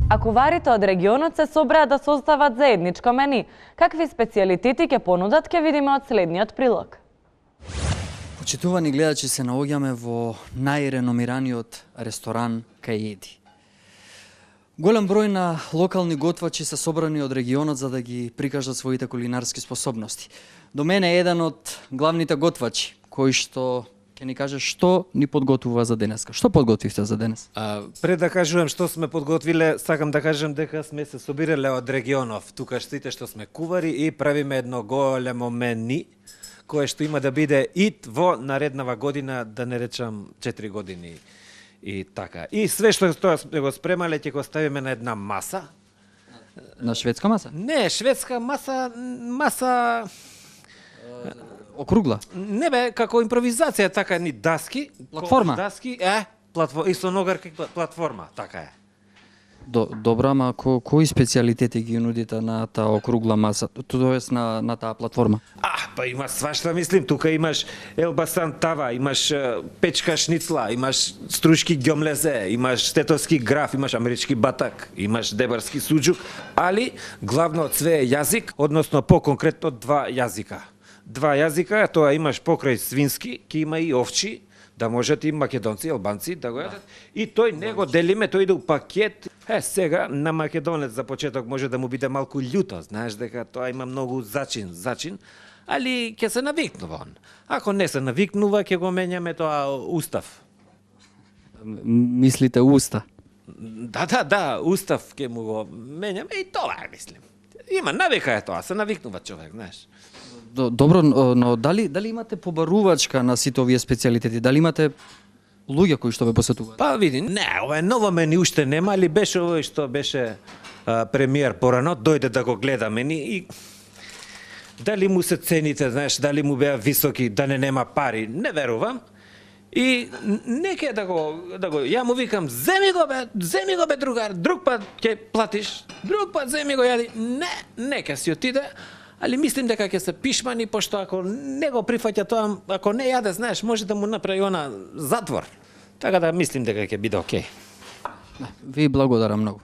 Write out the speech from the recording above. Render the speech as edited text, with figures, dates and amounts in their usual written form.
А куварите од регионот се собраа да состават заедничко мени. Какви специјалитети ќе понудат, ќе видиме од следниот прилог. Почитувани гледачи, се наоѓаме во најреномираниот ресторан Каеди. Голем број на локални готвачи се собрани од регионот за да ги прикажат своите кулинарски способности. До мене е еден од главните готвачи, кој што ќе ни каже што ни подготвува за денеска. Што подготвивте за денес? Пред да кажувам што сме подготвиле, сакам да кажам дека сме се собирале од регионов. Тука сите што сме кувари и правиме едно големо мени, кое што има да биде ит во нареднава година, да не речам 4 години. И така. И све што сме го спремале ќе го ставиме на една маса. На шведска маса? Не, шведска маса Округла? Не бе, како импровизација, така ни даски. Платформа? Даски, и со ногарки платформа, така е. Добро, ама кои специјалитети ги нудите на таа округла маса, тоест на таа платформа? Па има свашта, мислим, тука имаш елбасан тава, имаш печка шницла, имаш струшки ѓомлезе, имаш тетовски граф, имаш амерички батак, имаш дебарски суџук, али главно од све е јазик, односно по-конкретно два јазика. Два јазика, тоа имаш покрај свински, ки има и овчи, да можат и македонци, албанци да го јадат. И тој не го делиме, тој иде у пакет. Сега на македонец за почеток може да му биде малку љуто, знаеш дека тоа има многу зачин, али ќе се навикнува он. Ако не се навикнува, ќе го менјаме тоа устав. Мислите уста? Да, устав ќе му го менјаме и тоа мислим. Има навика е тоа, се навикнува човек, знаеш. Добро, но дали имате побарувачка на сите овие специјалитети? Дали имате луѓе кои што ве посетуваат? Па види, не, ова е ново мени уште нема, али беше овој што беше премиер порано, дојде да го гледа мени и дали му се цените, знаеш, дали му беа високи, да не нема пари, не верувам. И неке да го ја му викам, земи го бе другар, друг пат ќе платиш, друг пат земи го јади. Не ќе си отиде. Али мислим дека ќе се пишмани, пошто ако не го прифаќа тоа, ако не јаде, знаеш, може да му направи она затвор. Така да мислим дека ќе биде окей. Ви благодарам многу.